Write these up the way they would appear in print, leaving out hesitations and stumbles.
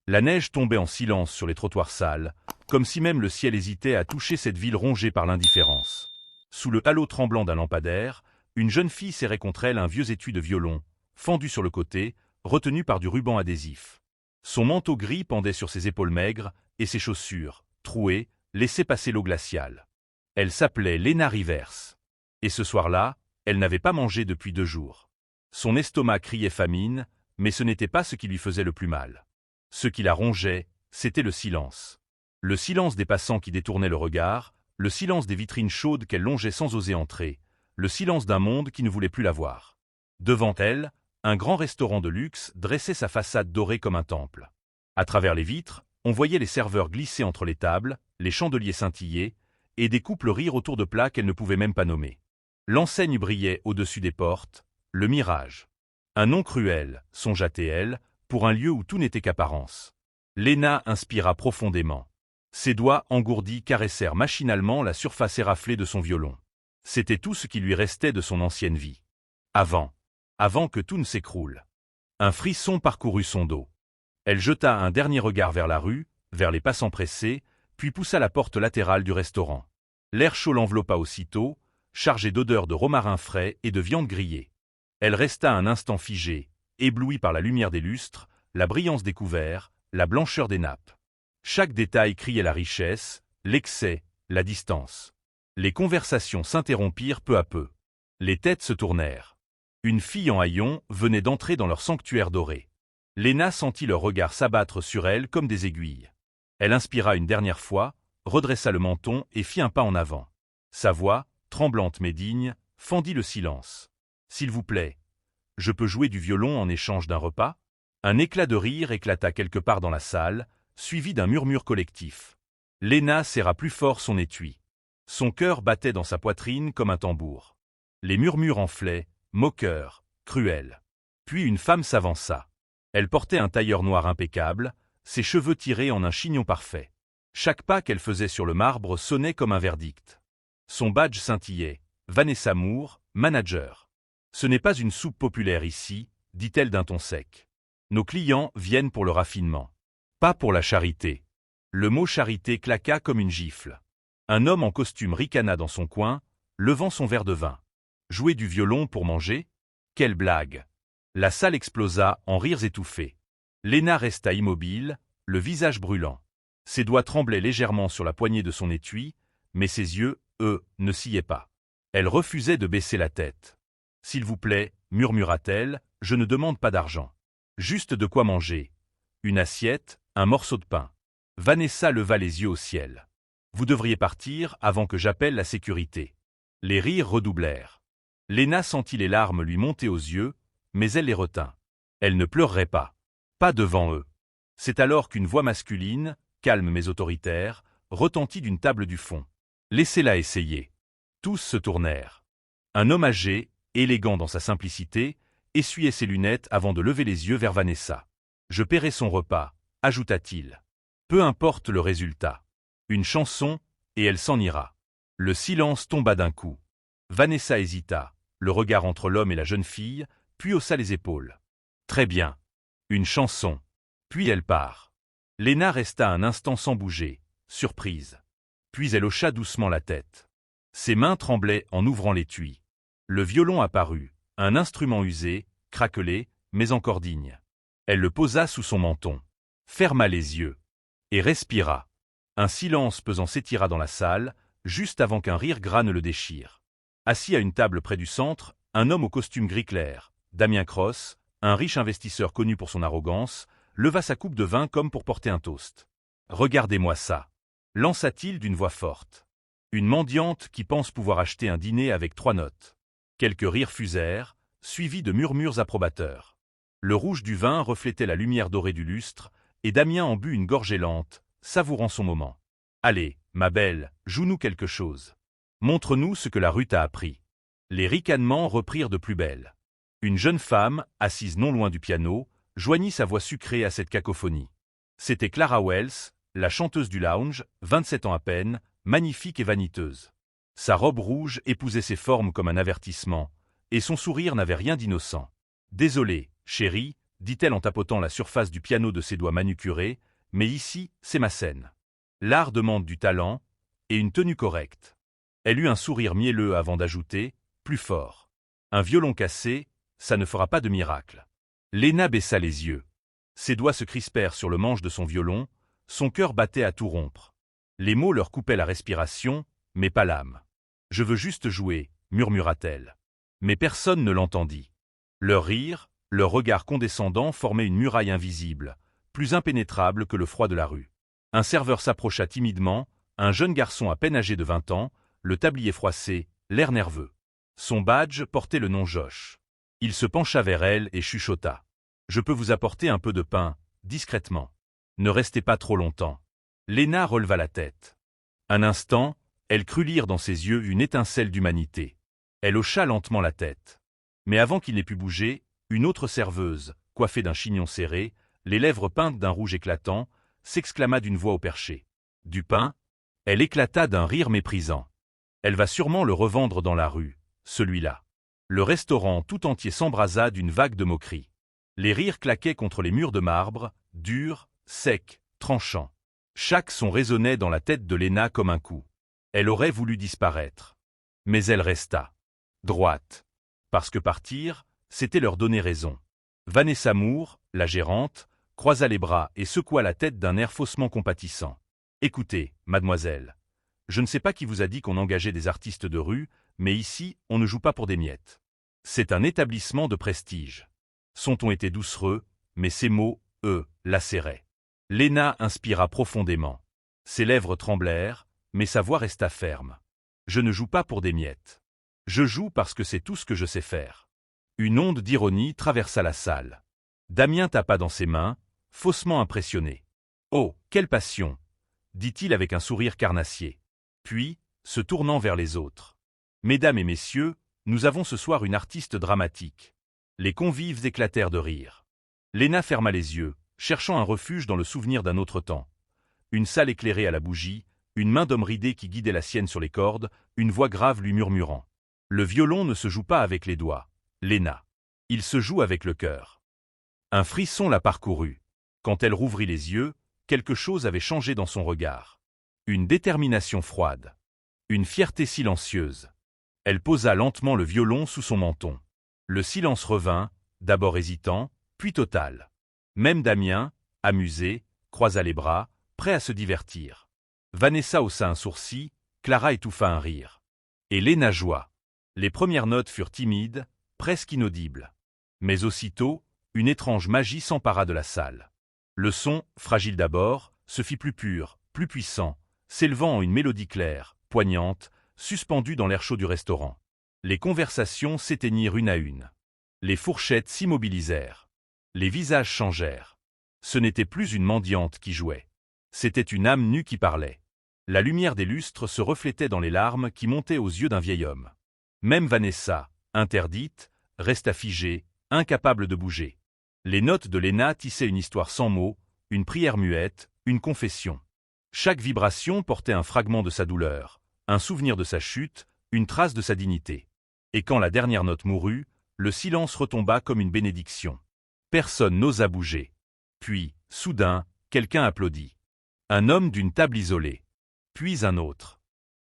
La neige tombait en silence sur les trottoirs sales, comme si même le ciel hésitait à toucher cette ville rongée par l'indifférence. Sous le halo tremblant d'un lampadaire, une jeune fille serrait contre elle un vieux étui de violon, fendu sur le côté, retenu par du ruban adhésif. Son manteau gris pendait sur ses épaules maigres, et ses chaussures, trouées, laissaient passer l'eau glaciale. Elle s'appelait Lena Rivers. Et ce soir-là, elle n'avait pas mangé depuis 2 jours. Son estomac criait famine, mais ce n'était pas ce qui lui faisait le plus mal. Ce qui la rongeait, c'était le silence. Le silence des passants qui détournaient le regard, le silence des vitrines chaudes qu'elle longeait sans oser entrer, le silence d'un monde qui ne voulait plus la voir. Devant elle, un grand restaurant de luxe dressait sa façade dorée comme un temple. À travers les vitres, on voyait les serveurs glisser entre les tables, les chandeliers scintiller, et des couples rire autour de plats qu'elle ne pouvait même pas nommer. L'enseigne brillait au-dessus des portes, le mirage. Un nom cruel, songea-t-elle, pour un lieu où tout n'était qu'apparence. Lena inspira profondément. Ses doigts engourdis caressèrent machinalement la surface éraflée de son violon. C'était tout ce qui lui restait de son ancienne vie. Avant que tout ne s'écroule. Un frisson parcourut son dos. Elle jeta un dernier regard vers la rue, vers les passants pressés, puis poussa la porte latérale du restaurant. L'air chaud l'enveloppa aussitôt, chargé d'odeurs de romarin frais et de viande grillée. Elle resta un instant figée, éblouie par la lumière des lustres, la brillance des couverts, la blancheur des nappes. Chaque détail criait la richesse, l'excès, la distance. Les conversations s'interrompirent peu à peu. Les têtes se tournèrent. Une fille en haillons venait d'entrer dans leur sanctuaire doré. Lena sentit leur regard s'abattre sur elle comme des aiguilles. Elle inspira une dernière fois, redressa le menton et fit un pas en avant. Sa voix, tremblante mais digne, fendit le silence. « S'il vous plaît, je peux jouer du violon en échange d'un repas ?» Un éclat de rire éclata quelque part dans la salle, suivi d'un murmure collectif. Lena serra plus fort son étui. Son cœur battait dans sa poitrine comme un tambour. Les murmures enflaient, moqueurs, cruels. Puis une femme s'avança. Elle portait un tailleur noir impeccable, ses cheveux tirés en un chignon parfait. Chaque pas qu'elle faisait sur le marbre sonnait comme un verdict. Son badge scintillait. Vanessa Moore, manager. « Ce n'est pas une soupe populaire ici, dit-elle d'un ton sec. Nos clients viennent pour le raffinement. Pas pour la charité. » Le mot charité claqua comme une gifle. Un homme en costume ricana dans son coin, levant son verre de vin. Jouer du violon pour manger? Quelle blague! La salle explosa en rires étouffés. Lena resta immobile, le visage brûlant. Ses doigts tremblaient légèrement sur la poignée de son étui, mais ses yeux, eux, ne sciaient pas. Elle refusait de baisser la tête. « S'il vous plaît, murmura-t-elle, je ne demande pas d'argent. Juste de quoi manger. Une assiette, un morceau de pain. » Vanessa leva les yeux au ciel. « Vous devriez partir avant que j'appelle la sécurité. » Les rires redoublèrent. Lena sentit les larmes lui monter aux yeux, mais elle les retint. Elle ne pleurerait pas. Pas devant eux. C'est alors qu'une voix masculine, calme mais autoritaire, retentit d'une table du fond. « Laissez-la essayer. » Tous se tournèrent. Un homme âgé, élégant dans sa simplicité, essuyait ses lunettes avant de lever les yeux vers Vanessa. « Je paierai son repas, » ajouta-t-il. « Peu importe le résultat. Une chanson, et elle s'en ira. » Le silence tomba d'un coup. Vanessa hésita, le regard entre l'homme et la jeune fille, puis haussa les épaules. « Très bien. Une chanson. » Puis elle part. Lena resta un instant sans bouger, surprise. Puis elle hocha doucement la tête. Ses mains tremblaient en ouvrant l'étui. Le violon apparut, un instrument usé, craquelé, mais encore digne. Elle le posa sous son menton, ferma les yeux, et respira. Un silence pesant s'étira dans la salle, juste avant qu'un rire gras ne le déchire. Assis à une table près du centre, un homme au costume gris clair, Damien Cross, un riche investisseur connu pour son arrogance, leva sa coupe de vin comme pour porter un toast. « Regardez-moi ça !» lança-t-il d'une voix forte. Une mendiante qui pense pouvoir acheter un dîner avec 3 notes. Quelques rires fusèrent, suivis de murmures approbateurs. Le rouge du vin reflétait la lumière dorée du lustre, et Damien en but une gorgée lente, savourant son moment. « Allez, ma belle, joue-nous quelque chose. Montre-nous ce que la rue t'a appris. » Les ricanements reprirent de plus belle. Une jeune femme, assise non loin du piano, joignit sa voix sucrée à cette cacophonie. C'était Clara Wells, la chanteuse du lounge, 27 ans à peine, magnifique et vaniteuse. Sa robe rouge épousait ses formes comme un avertissement, et son sourire n'avait rien d'innocent. « Désolé, chérie, dit-elle en tapotant la surface du piano de ses doigts manucurés, mais ici, c'est ma scène. L'art demande du talent et une tenue correcte. Elle eut un sourire mielleux avant d'ajouter, plus fort. Un violon cassé, ça ne fera pas de miracle. Léna baissa les yeux. Ses doigts se crispèrent sur le manche de son violon, son cœur battait à tout rompre. Les mots leur coupaient la respiration, mais pas l'âme. « Je veux juste jouer », murmura-t-elle. Mais personne ne l'entendit. Leur rire, leur regard condescendant formaient une muraille invisible, plus impénétrable que le froid de la rue. Un serveur s'approcha timidement, un jeune garçon à peine âgé de 20 ans, le tablier froissé, l'air nerveux. Son badge portait le nom Josh. Il se pencha vers elle et chuchota. « Je peux vous apporter un peu de pain, discrètement. Ne restez pas trop longtemps. » Léna releva la tête. Un instant, elle crut lire dans ses yeux une étincelle d'humanité. Elle hocha lentement la tête. Mais avant qu'il n'ait pu bouger, une autre serveuse, coiffée d'un chignon serré, les lèvres peintes d'un rouge éclatant, s'exclama d'une voix au perché. « Du pain ?» Elle éclata d'un rire méprisant. « Elle va sûrement le revendre dans la rue, celui-là. » Le restaurant tout entier s'embrasa d'une vague de moqueries. Les rires claquaient contre les murs de marbre, durs, secs, tranchants. Chaque son résonnait dans la tête de Léna comme un coup. Elle aurait voulu disparaître. Mais elle resta. Droite. Parce que partir, c'était leur donner raison. Vanessa Moore, la gérante, croisa les bras et secoua la tête d'un air faussement compatissant. « Écoutez, mademoiselle, je ne sais pas qui vous a dit qu'on engageait des artistes de rue, mais ici, on ne joue pas pour des miettes. C'est un établissement de prestige. » Son ton était doucereux, mais ses mots, eux, lacéraient. Léna inspira profondément. Ses lèvres tremblèrent, mais sa voix resta ferme. « Je ne joue pas pour des miettes. Je joue parce que c'est tout ce que je sais faire. » Une onde d'ironie traversa la salle. Damien tapa dans ses mains, faussement impressionné. « Oh, quelle passion !» dit-il avec un sourire carnassier. Puis, se tournant vers les autres. « Mesdames et messieurs, nous avons ce soir une artiste dramatique. » Les convives éclatèrent de rire. Léna ferma les yeux, cherchant un refuge dans le souvenir d'un autre temps. Une salle éclairée à la bougie, une main d'homme ridée qui guidait la sienne sur les cordes, une voix grave lui murmurant. « Le violon ne se joue pas avec les doigts, Léna. Il se joue avec le cœur. » Un frisson la parcourut. Quand elle rouvrit les yeux, quelque chose avait changé dans son regard. Une détermination froide. Une fierté silencieuse. Elle posa lentement le violon sous son menton. Le silence revint, d'abord hésitant, puis total. Même Damien, amusé, croisa les bras, prêt à se divertir. Vanessa haussa un sourcil, Clara étouffa un rire. Et Léna joua. Les premières notes furent timides, presque inaudibles. Mais aussitôt, une étrange magie s'empara de la salle. Le son, fragile d'abord, se fit plus pur, plus puissant, s'élevant en une mélodie claire, poignante, suspendue dans l'air chaud du restaurant. Les conversations s'éteignirent une à une. Les fourchettes s'immobilisèrent. Les visages changèrent. Ce n'était plus une mendiante qui jouait. C'était une âme nue qui parlait. La lumière des lustres se reflétait dans les larmes qui montaient aux yeux d'un vieil homme. Même Vanessa, interdite, resta figée, incapable de bouger. Les notes de Léna tissaient une histoire sans mots, une prière muette, une confession. Chaque vibration portait un fragment de sa douleur, un souvenir de sa chute, une trace de sa dignité. Et quand la dernière note mourut, le silence retomba comme une bénédiction. Personne n'osa bouger. Puis, soudain, quelqu'un applaudit. Un homme d'une table isolée. Puis un autre.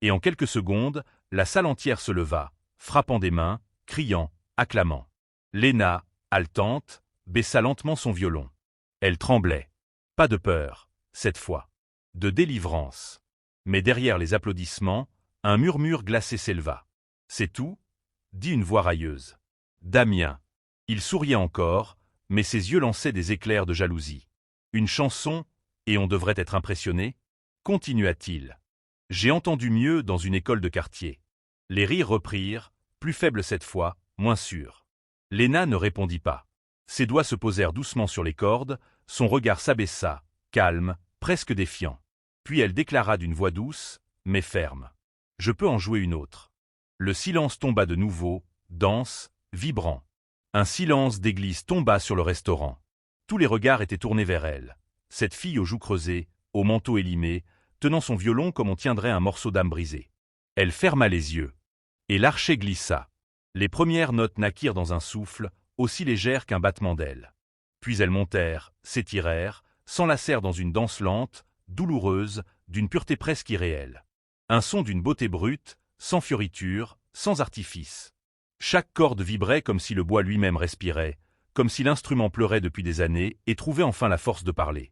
Et en quelques secondes, la salle entière se leva, frappant des mains, criant, acclamant. Léna, haletante, baissa lentement son violon. Elle tremblait. Pas de peur, cette fois. De délivrance. Mais derrière les applaudissements, un murmure glacé s'éleva. « C'est tout ?» dit une voix railleuse. Damien. Il souriait encore, mais ses yeux lançaient des éclairs de jalousie. Une chanson, et on devrait être impressionné, continua-t-il. J'ai entendu mieux dans une école de quartier. Les rires reprirent, plus faibles cette fois, moins sûrs. Léna ne répondit pas. Ses doigts se posèrent doucement sur les cordes, son regard s'abaissa, calme, presque défiant. Puis elle déclara d'une voix douce, mais ferme. « Je peux en jouer une autre. » Le silence tomba de nouveau, dense, vibrant. Un silence d'église tomba sur le restaurant. Tous les regards étaient tournés vers elle. Cette fille aux joues creusées, au manteau élimé, tenant son violon comme on tiendrait un morceau d'âme brisée. Elle ferma les yeux. Et l'archet glissa. Les premières notes naquirent dans un souffle, aussi légère qu'un battement d'ailes. Puis elles montèrent, s'étirèrent, s'enlacèrent dans une danse lente, douloureuse, d'une pureté presque irréelle. Un son d'une beauté brute, sans fioriture, sans artifice. Chaque corde vibrait comme si le bois lui-même respirait, comme si l'instrument pleurait depuis des années et trouvait enfin la force de parler.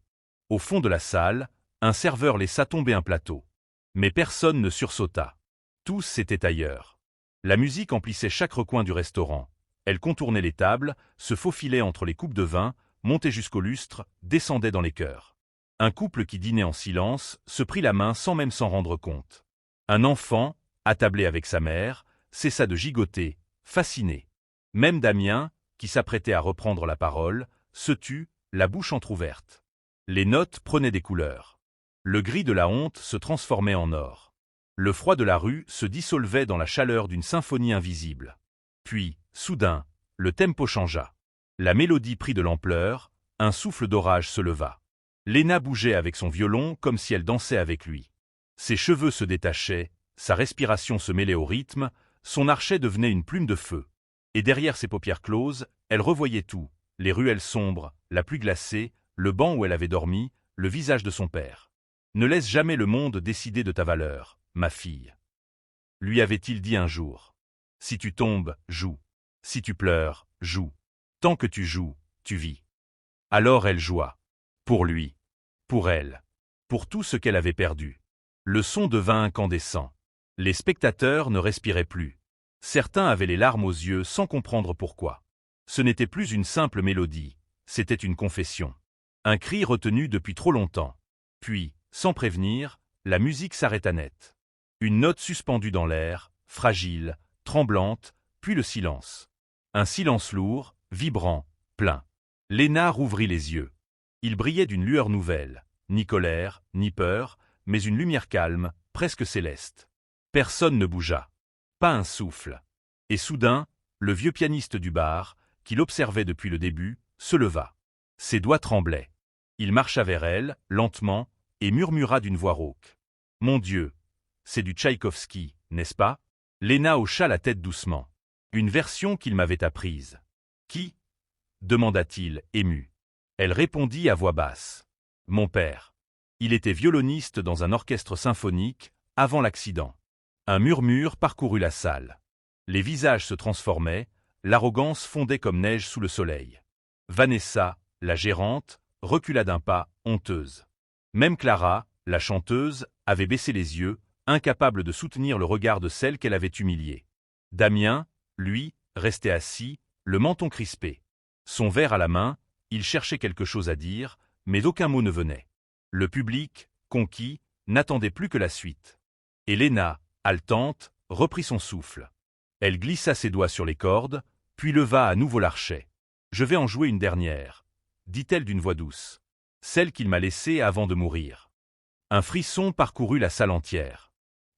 Au fond de la salle, un serveur laissa tomber un plateau. Mais personne ne sursauta. Tous étaient ailleurs. La musique emplissait chaque recoin du restaurant. Elle contournait les tables, se faufilait entre les coupes de vin, montait jusqu'au lustre, descendait dans les chœurs. Un couple qui dînait en silence se prit la main sans même s'en rendre compte. Un enfant, attablé avec sa mère, cessa de gigoter, fasciné. Même Damien, qui s'apprêtait à reprendre la parole, se tut, la bouche entr'ouverte. Les notes prenaient des couleurs. Le gris de la honte se transformait en or. Le froid de la rue se dissolvait dans la chaleur d'une symphonie invisible. Puis, soudain, le tempo changea. La mélodie prit de l'ampleur, un souffle d'orage se leva. Léna bougeait avec son violon comme si elle dansait avec lui. Ses cheveux se détachaient, sa respiration se mêlait au rythme, son archet devenait une plume de feu. Et derrière ses paupières closes, elle revoyait tout, les ruelles sombres, la pluie glacée, le banc où elle avait dormi, le visage de son père. « Ne laisse jamais le monde décider de ta valeur, ma fille. » Lui avait-il dit un jour. « Si tu tombes, joue. Si tu pleures, joue. Tant que tu joues, tu vis. » Alors elle joua. Pour lui. Pour elle. Pour tout ce qu'elle avait perdu. Le son devint incandescent. Les spectateurs ne respiraient plus. Certains avaient les larmes aux yeux sans comprendre pourquoi. Ce n'était plus une simple mélodie, c'était une confession. Un cri retenu depuis trop longtemps. Puis, sans prévenir, la musique s'arrêta net. Une note suspendue dans l'air, fragile, tremblante, puis le silence. Un silence lourd, vibrant, plein. Léna rouvrit les yeux. Ils brillaient d'une lueur nouvelle, ni colère, ni peur, mais une lumière calme, presque céleste. Personne ne bougea. Pas un souffle. Et soudain, le vieux pianiste du bar, qui l'observait depuis le début, se leva. Ses doigts tremblaient. Il marcha vers elle, lentement, et murmura d'une voix rauque. « Mon Dieu, c'est du Tchaïkovski, n'est-ce pas ?» Léna hocha la tête doucement. « Une version qu'il m'avait apprise. »« Qui ?» demanda-t-il, ému. Elle répondit à voix basse. « Mon père. Il était violoniste dans un orchestre symphonique, avant l'accident. » Un murmure parcourut la salle. Les visages se transformaient, l'arrogance fondait comme neige sous le soleil. Vanessa, la gérante, recula d'un pas, honteuse. Même Clara, la chanteuse, avait baissé les yeux, incapable de soutenir le regard de celle qu'elle avait humiliée. Damien, lui, restait assis, le menton crispé. Son verre à la main, il cherchait quelque chose à dire, mais aucun mot ne venait. Le public, conquis, n'attendait plus que la suite. Et Léna, haletante, reprit son souffle. Elle glissa ses doigts sur les cordes, puis leva à nouveau l'archet. « Je vais en jouer une dernière, » dit-elle d'une voix douce. « Celle qu'il m'a laissée avant de mourir. » Un frisson parcourut la salle entière.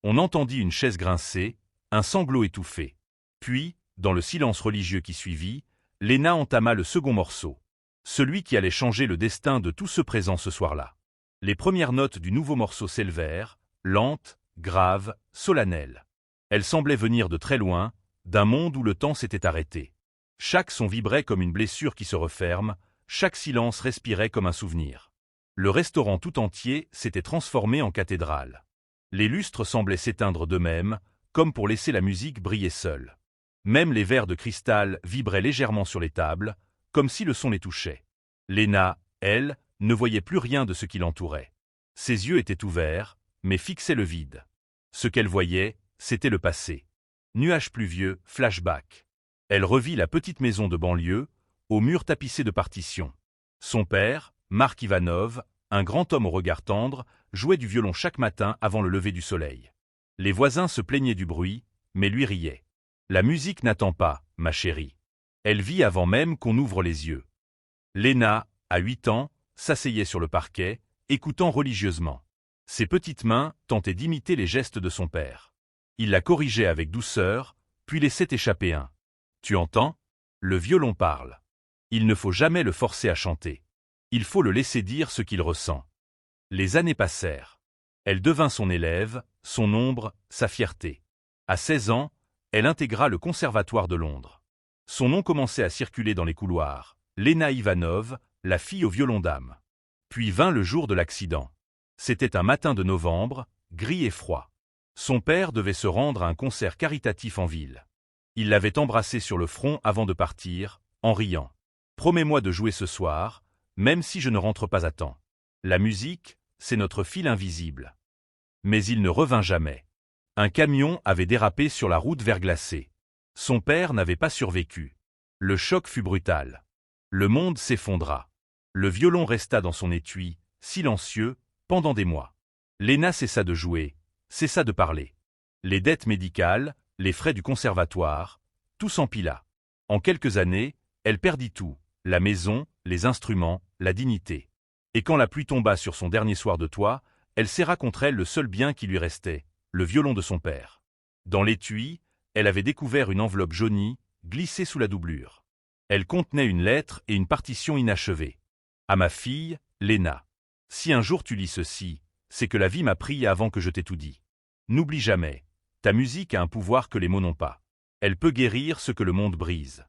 On entendit une chaise grincer, un sanglot étouffé. Puis, dans le silence religieux qui suivit, Léna entama le second morceau. Celui qui allait changer le destin de tous ceux présents ce soir-là. Les premières notes du nouveau morceau s'élevèrent, lentes, graves, solennelles. Elles semblaient venir de très loin, d'un monde où le temps s'était arrêté. Chaque son vibrait comme une blessure qui se referme, chaque silence respirait comme un souvenir. Le restaurant tout entier s'était transformé en cathédrale. Les lustres semblaient s'éteindre d'eux-mêmes, comme pour laisser la musique briller seule. Même les verres de cristal vibraient légèrement sur les tables, comme si le son les touchait. Léna, elle, ne voyait plus rien de ce qui l'entourait. Ses yeux étaient ouverts, mais fixaient le vide. Ce qu'elle voyait, c'était le passé. Nuages pluvieux, flashback. Elle revit la petite maison de banlieue, aux murs tapissés de partitions. Son père, Marc Ivanov, un grand homme au regard tendre, jouait du violon chaque matin avant le lever du soleil. Les voisins se plaignaient du bruit, mais lui riaient. La musique n'attend pas, ma chérie. Elle vit avant même qu'on ouvre les yeux. Léna, à 8 ans, s'asseyait sur le parquet, écoutant religieusement. Ses petites mains tentaient d'imiter les gestes de son père. Il la corrigeait avec douceur, puis laissait échapper un « Tu entends ? Le violon parle. » Il ne faut jamais le forcer à chanter. Il faut le laisser dire ce qu'il ressent. Les années passèrent. Elle devint son élève, son ombre, sa fierté. À 16 ans, elle intégra le Conservatoire de Londres. Son nom commençait à circuler dans les couloirs. Lena Ivanov, la fille au violon d'âme. Puis vint le jour de l'accident. C'était un matin de novembre, gris et froid. Son père devait se rendre à un concert caritatif en ville. Il l'avait embrassée sur le front avant de partir, en riant. « Promets-moi de jouer ce soir, même si je ne rentre pas à temps. La musique, c'est notre fil invisible. » Mais il ne revint jamais. Un camion avait dérapé sur la route verglacée. Son père n'avait pas survécu. Le choc fut brutal. Le monde s'effondra. Le violon resta dans son étui, silencieux, pendant des mois. Lena cessa de jouer, cessa de parler. Les dettes médicales, les frais du conservatoire, tout s'empila. En quelques années, elle perdit tout, la maison, les instruments, la dignité. Et quand la pluie tomba sur son dernier soir de toit, elle serra contre elle le seul bien qui lui restait, le violon de son père. Dans l'étui, elle avait découvert une enveloppe jaunie, glissée sous la doublure. Elle contenait une lettre et une partition inachevée. À ma fille, Lena. Si un jour tu lis ceci, c'est que la vie m'a pris avant que je t'ai tout dit. N'oublie jamais, ta musique a un pouvoir que les mots n'ont pas. Elle peut guérir ce que le monde brise.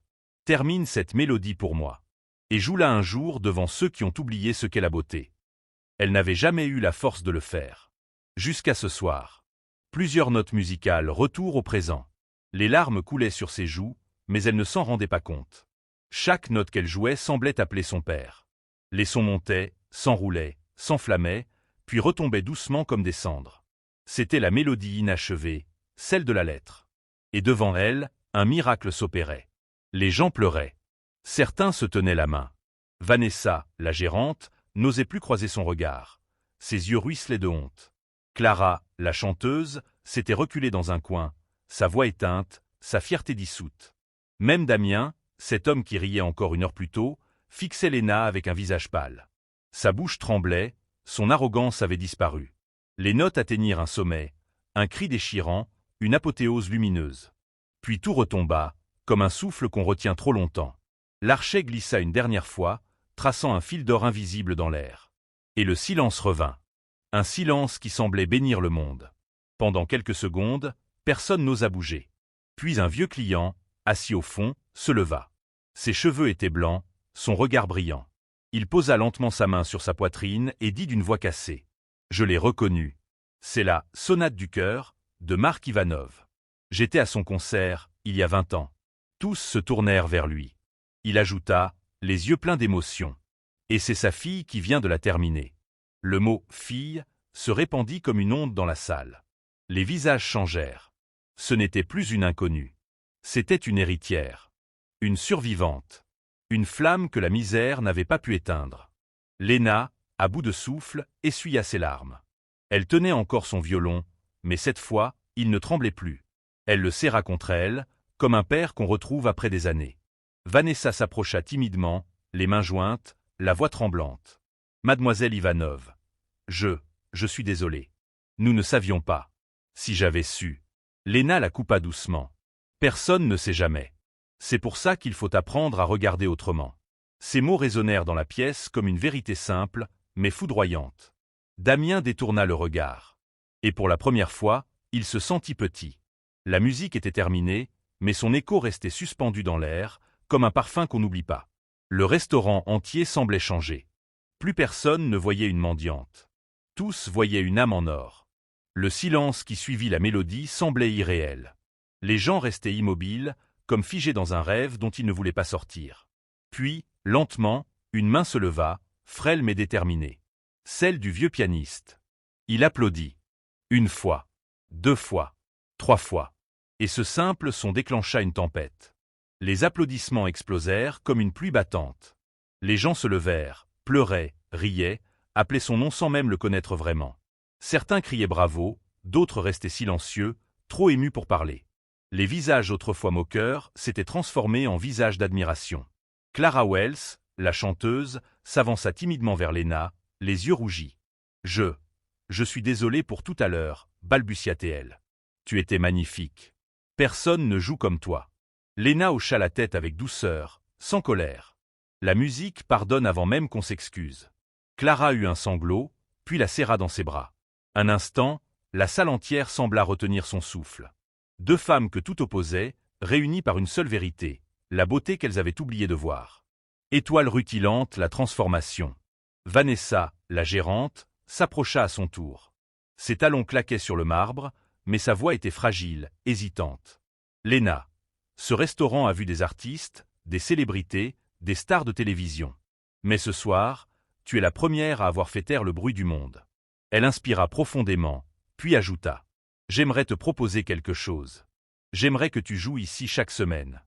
Termine cette mélodie pour moi. Et joue-la un jour devant ceux qui ont oublié ce qu'est la beauté. Elle n'avait jamais eu la force de le faire. Jusqu'à ce soir. Plusieurs notes musicales, retour au présent. Les larmes coulaient sur ses joues, mais elle ne s'en rendait pas compte. Chaque note qu'elle jouait semblait appeler son père. Les sons montaient, s'enroulaient, s'enflammaient, puis retombaient doucement comme des cendres. C'était la mélodie inachevée, celle de la lettre. Et devant elle, un miracle s'opérait. Les gens pleuraient. Certains se tenaient la main. Vanessa, la gérante, n'osait plus croiser son regard. Ses yeux ruisselaient de honte. Clara, la chanteuse, s'était reculée dans un coin, sa voix éteinte, sa fierté dissoute. Même Damien, cet homme qui riait encore une heure plus tôt, fixait Lena avec un visage pâle. Sa bouche tremblait, son arrogance avait disparu. Les notes atteignirent un sommet, un cri déchirant, une apothéose lumineuse. Puis tout retomba, comme un souffle qu'on retient trop longtemps. L'archet glissa une dernière fois, traçant un fil d'or invisible dans l'air. Et le silence revint. Un silence qui semblait bénir le monde. Pendant quelques secondes, personne n'osa bouger. Puis un vieux client, assis au fond, se leva. Ses cheveux étaient blancs, son regard brillant. Il posa lentement sa main sur sa poitrine et dit d'une voix cassée. « Je l'ai reconnu. C'est la sonate du cœur de Mark Ivanov. J'étais à son concert, il y a 20 ans. » Tous se tournèrent vers lui. Il ajouta, les yeux pleins d'émotion. « Et c'est sa fille qui vient de la terminer. » Le mot « fille » se répandit comme une onde dans la salle. Les visages changèrent. Ce n'était plus une inconnue. C'était une héritière. Une survivante. Une flamme que la misère n'avait pas pu éteindre. Lena, à bout de souffle, essuya ses larmes. Elle tenait encore son violon, mais cette fois, il ne tremblait plus. Elle le serra contre elle, comme un père qu'on retrouve après des années. Vanessa s'approcha timidement, les mains jointes, la voix tremblante. « Mademoiselle Ivanov, je suis désolé. Nous ne savions pas. Si j'avais su. » Lena la coupa doucement. « Personne ne sait jamais. C'est pour ça qu'il faut apprendre à regarder autrement. » Ces mots résonnèrent dans la pièce comme une vérité simple, mais foudroyante. Damien détourna le regard. Et pour la première fois, il se sentit petit. La musique était terminée, mais son écho restait suspendu dans l'air, comme un parfum qu'on n'oublie pas. Le restaurant entier semblait changer. Plus personne ne voyait une mendiante. Tous voyaient une âme en or. Le silence qui suivit la mélodie semblait irréel. Les gens restaient immobiles, comme figés dans un rêve dont ils ne voulaient pas sortir. Puis, lentement, une main se leva, frêle mais déterminée. Celle du vieux pianiste. Il applaudit. Une fois, 2 fois, 3 fois. Et ce simple son déclencha une tempête. Les applaudissements explosèrent comme une pluie battante. Les gens se levèrent, pleuraient, riaient, appelaient son nom sans même le connaître vraiment. Certains criaient bravo, d'autres restaient silencieux, trop émus pour parler. Les visages autrefois moqueurs s'étaient transformés en visages d'admiration. Clara Wells, la chanteuse, s'avança timidement vers Lena, les yeux rougis. « Je suis désolée pour tout à l'heure, balbutia-t-elle. Tu étais magnifique. Personne ne joue comme toi. » Lena hocha la tête avec douceur, sans colère. La musique pardonne avant même qu'on s'excuse. Clara eut un sanglot, puis la serra dans ses bras. Un instant, la salle entière sembla retenir son souffle. 2 femmes que tout opposait, réunies par une seule vérité, la beauté qu'elles avaient oublié de voir. Étoile rutilante, la transformation. Vanessa, la gérante, s'approcha à son tour. Ses talons claquaient sur le marbre, mais sa voix était fragile, hésitante. Léna, ce restaurant a vu des artistes, des célébrités, des stars de télévision. Mais ce soir, tu es la première à avoir fait taire le bruit du monde. Elle inspira profondément, puis ajouta. J'aimerais te proposer quelque chose. J'aimerais que tu joues ici chaque semaine.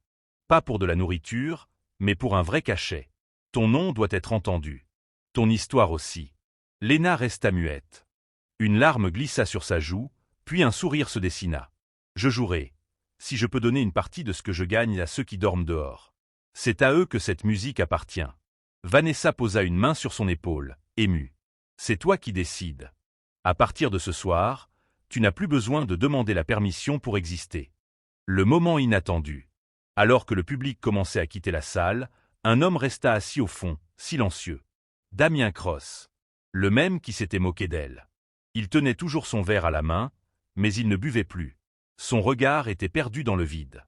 Pas pour de la nourriture, mais pour un vrai cachet. Ton nom doit être entendu. Ton histoire aussi. Léna resta muette. Une larme glissa sur sa joue, puis un sourire se dessina. Je jouerai, si je peux donner une partie de ce que je gagne à ceux qui dorment dehors. C'est à eux que cette musique appartient. Vanessa posa une main sur son épaule, émue. C'est toi qui décides. À partir de ce soir, tu n'as plus besoin de demander la permission pour exister. Le moment inattendu. Alors que le public commençait à quitter la salle, un homme resta assis au fond, silencieux. Damien Cross. Le même qui s'était moqué d'elle. Il tenait toujours son verre à la main, mais il ne buvait plus. Son regard était perdu dans le vide.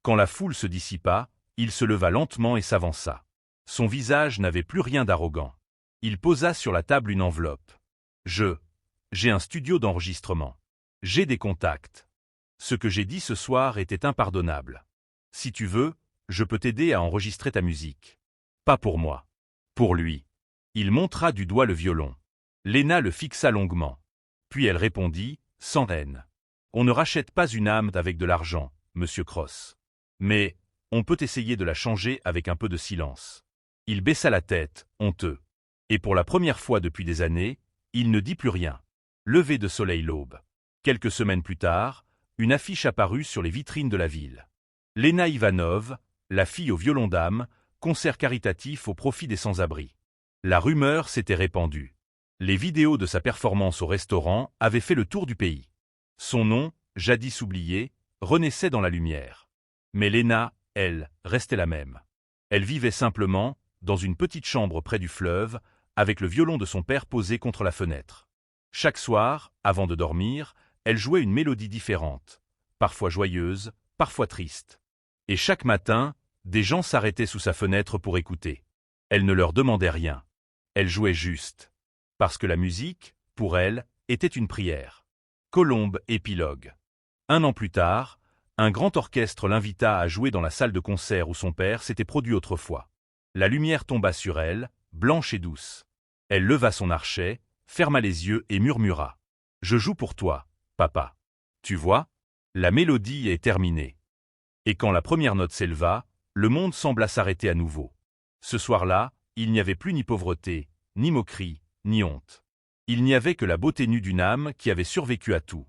Quand la foule se dissipa, il se leva lentement et s'avança. Son visage n'avait plus rien d'arrogant. Il posa sur la table une enveloppe. J'ai un studio d'enregistrement. J'ai des contacts. Ce que j'ai dit ce soir était impardonnable. Si tu veux, je peux t'aider à enregistrer ta musique. Pas pour moi. Pour lui. Il montra du doigt le violon. Léna le fixa longuement. Puis elle répondit, sans haine. On ne rachète pas une âme avec de l'argent, monsieur Cross. Mais, on peut essayer de la changer avec un peu de silence. Il baissa la tête, honteux. Et pour la première fois depuis des années, il ne dit plus rien. Lever de soleil l'aube. Quelques semaines plus tard, une affiche apparut sur les vitrines de la ville. Léna Ivanov, la fille au violon d'âme, concert caritatif au profit des sans-abri. La rumeur s'était répandue. Les vidéos de sa performance au restaurant avaient fait le tour du pays. Son nom, jadis oublié, renaissait dans la lumière. Mais Léna, elle, restait la même. Elle vivait simplement, dans une petite chambre près du fleuve, avec le violon de son père posé contre la fenêtre. Chaque soir, avant de dormir, elle jouait une mélodie différente, parfois joyeuse, parfois triste. Et chaque matin, des gens s'arrêtaient sous sa fenêtre pour écouter. Elle ne leur demandait rien. Elle jouait juste. Parce que la musique, pour elle, était une prière. Colombe, épilogue. 1 an plus tard, un grand orchestre l'invita à jouer dans la salle de concert où son père s'était produit autrefois. La lumière tomba sur elle, blanche et douce. Elle leva son archet, ferma les yeux et murmura. « Je joue pour toi, papa. Tu vois, la mélodie est terminée. » Et quand la première note s'éleva, le monde sembla s'arrêter à nouveau. Ce soir-là, il n'y avait plus ni pauvreté, ni moquerie, ni honte. Il n'y avait que la beauté nue d'une âme qui avait survécu à tout.